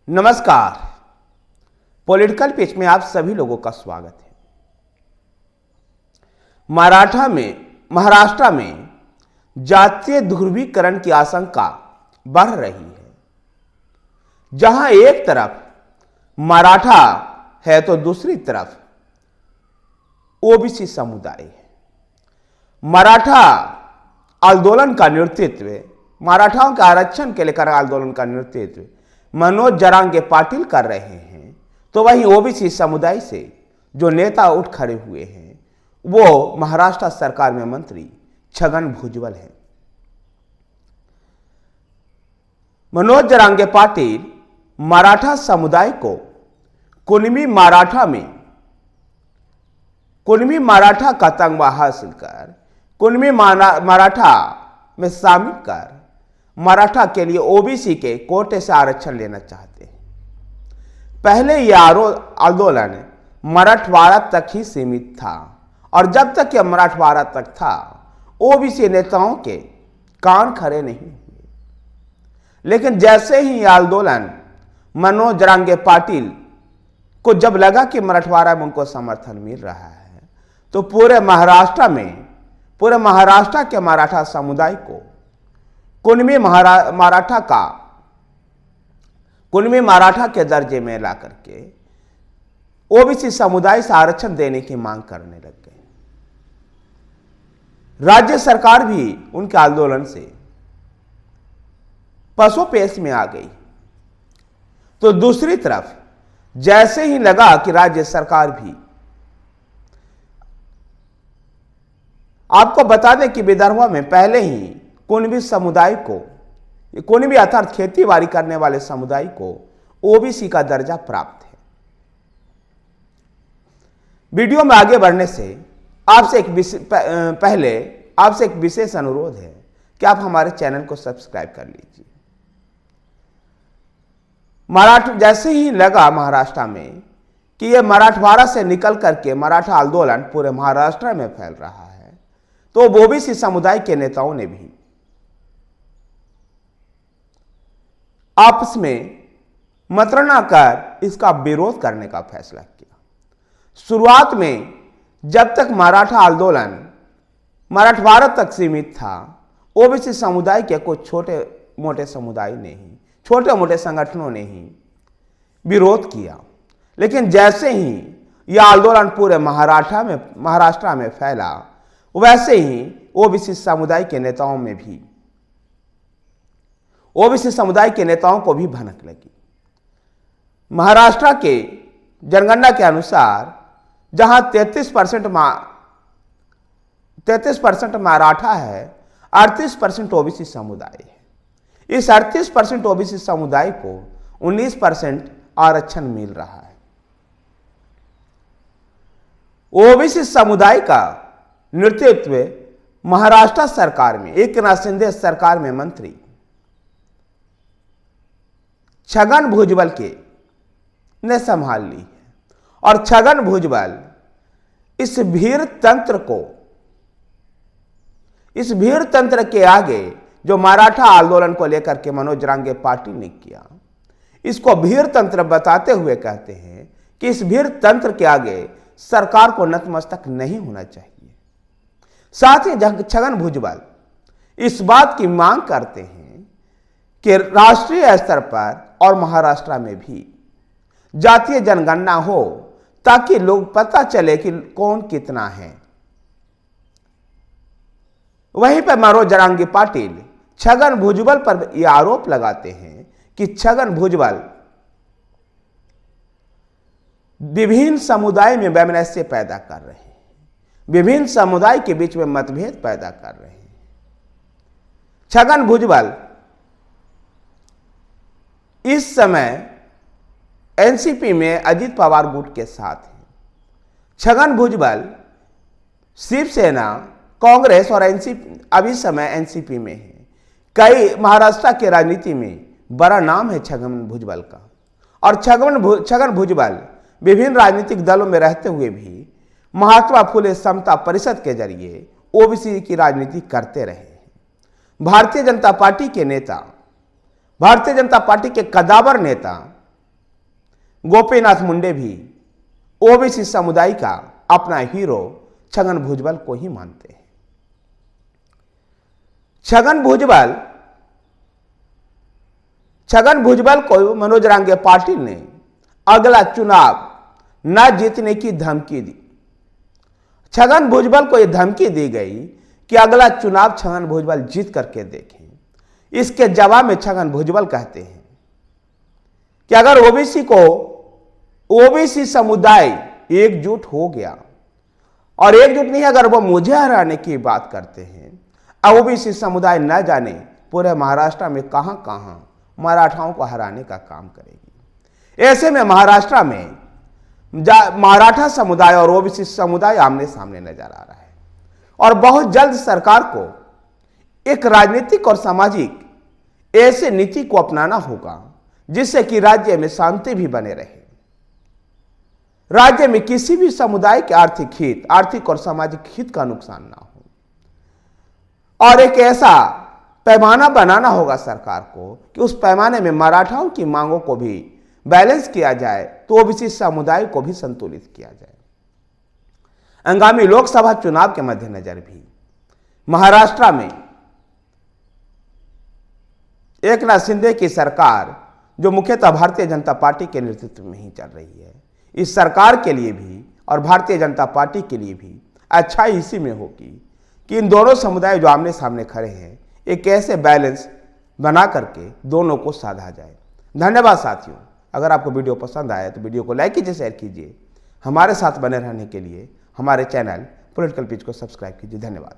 नमस्कार। Political pitch में आप सभी लोगों का स्वागत है। महाराष्ट्र में जातीय ध्रुवीकरण की आशंका बढ़ रही है। जहां एक तरफ मराठा है तो दूसरी तरफ ओबीसी समुदाय है। मराठा आंदोलन का नेतृत्व, मराठाओं के आरक्षण के लेकर आंदोलन का नेतृत्व मनोज जरांगे पाटिल कर रहे हैं, तो वहीं ओबीसी समुदाय से जो नेता उठ खड़े हुए हैं वो महाराष्ट्र सरकार में मंत्री छगन भुजबल हैं। मनोज जरांगे पाटिल मराठा समुदाय को कुणबी मराठा का तगमा हासिल कर कुणबी मराठा में शामिल कर मराठा के लिए ओबीसी के कोटे से आरक्षण लेना चाहते हैं। पहले यह आंदोलन मराठवाड़ा तक ही सीमित था और जब तक यह मराठवाड़ा तक था ओबीसी नेताओं के कान खड़े नहीं हुए। लेकिन जैसे ही यह आंदोलन मनोज जरांगे पाटिल को जब लगा कि मराठवाड़ा में उनको समर्थन मिल रहा है तो पूरे महाराष्ट्र के मराठा समुदाय को कुणबी मराठा के दर्जे में ला करके ओबीसी समुदाय से आरक्षण देने की मांग करने लग गए। राज्य सरकार भी उनके आंदोलन से पसोपेश में आ गई। तो दूसरी तरफ जैसे ही लगा कि राज्य सरकार भी, आपको बता दें कि विदर्भ में पहले ही कुणबी समुदाय को, कुणबी अर्थात खेती बाड़ी करने वाले समुदाय को ओबीसी का दर्जा प्राप्त है। वीडियो में आगे बढ़ने से आपसे एक विशेष अनुरोध है कि आप हमारे चैनल को सब्सक्राइब कर लीजिए। जैसे ही लगा महाराष्ट्र में कि यह मराठवाड़ा से निकल करके मराठा आंदोलन पूरे महाराष्ट्र में फैल रहा है, तो ओबीसी समुदाय के नेताओं ने भी आपस में मंत्रणा कर इसका विरोध करने का फैसला किया। शुरुआत में जब तक मराठा आंदोलन मराठवाड़ा तक सीमित था, ओबीसी समुदाय के कुछ छोटे मोटे संगठनों ने ही विरोध किया। लेकिन जैसे ही यह आंदोलन पूरे महाराष्ट्र में फैला, वैसे ही ओबीसी समुदाय के नेताओं को भी भनक लगी। महाराष्ट्र के जनगणना के अनुसार जहां 33% मराठा है, 38% ओबीसी समुदाय है। इस 38% ओबीसी समुदाय को 19% आरक्षण मिल रहा है। ओबीसी समुदाय का नेतृत्व महाराष्ट्र सरकार में, एकनाथ शिंदे सरकार में मंत्री छगन भुजबल ने संभाल ली है। और छगन भुजबल इस भीड़ तंत्र के आगे जो मराठा आंदोलन को लेकर के मनोज जरांगे पाटिल ने किया, इसको भीड़ तंत्र बताते हुए कहते हैं कि इस भीड़ तंत्र के आगे सरकार को नतमस्तक नहीं होना चाहिए। साथ ही छगन भुजबल इस बात की मांग करते हैं कि राष्ट्रीय स्तर पर और महाराष्ट्र में भी जातीय जनगणना हो, ताकि लोग पता चले कि कौन कितना है। वहीं पर मनोज जरांगे पाटिल छगन भुजबल पर यह आरोप लगाते हैं कि छगन भुजबल विभिन्न समुदाय में वैमनस्य पैदा कर रहे हैं, विभिन्न समुदाय के बीच में मतभेद पैदा कर रहे हैं। छगन भुजबल इस समय एनसीपी में अजित पवार गुट के साथ हैं। छगन भुजबल शिवसेना, कांग्रेस और एनसीपी अभी समय एनसीपी में है। कई महाराष्ट्र के राजनीति में बड़ा नाम है छगन भुजबल का। और छगन भुजबल विभिन्न राजनीतिक दलों में रहते हुए भी महात्मा फुले समता परिषद के जरिए ओबीसी की राजनीति करते रहे हैं। भारतीय जनता पार्टी के कदावर नेता गोपीनाथ मुंडे भी ओबीसी समुदाय का अपना हीरो छगन भुजबल को ही मानते हैं। छगन भुजबल को मनोज रांगे पाटिल ने अगला चुनाव न जीतने की धमकी दी। छगन भुजबल को यह धमकी दी गई कि अगला चुनाव छगन भुजबल जीत करके देखें। इसके जवाब में छगन भुजबल कहते हैं कि अगर ओबीसी समुदाय एकजुट हो गया, और एकजुट नहीं, अगर वो मुझे हराने की बात करते हैं, ओबीसी समुदाय न जाने पूरे महाराष्ट्र में कहां कहां मराठाओं को हराने का काम करेगी। ऐसे में महाराष्ट्र में मराठा समुदाय और ओबीसी समुदाय आमने सामने नजर आ रहा है, और बहुत जल्द सरकार को एक राजनीतिक और सामाजिक ऐसे नीति को अपनाना होगा जिससे कि राज्य में शांति भी बने रहे, राज्य में किसी भी समुदाय के आर्थिक और सामाजिक हित का नुकसान ना हो, और एक ऐसा पैमाना बनाना होगा सरकार को कि उस पैमाने में मराठाओं की मांगों को भी बैलेंस किया जाए, तो ओबीसी समुदाय को भी संतुलित किया जाए। आगामी लोकसभा चुनाव के मद्देनजर भी महाराष्ट्र में एकनाथ शिंदे की सरकार, जो मुख्यतः भारतीय जनता पार्टी के नेतृत्व में ही चल रही है, इस सरकार के लिए भी और भारतीय जनता पार्टी के लिए भी अच्छाई इसी में होगी कि इन दोनों समुदाय जो आमने सामने खड़े हैं, एक ऐसे बैलेंस बना करके दोनों को साधा जाए। धन्यवाद साथियों। अगर आपको वीडियो पसंद आया तो वीडियो को लाइक कीजिए, शेयर कीजिए। हमारे साथ बने रहने के लिए हमारे चैनल पॉलिटिकल पिच को सब्सक्राइब कीजिए। धन्यवाद।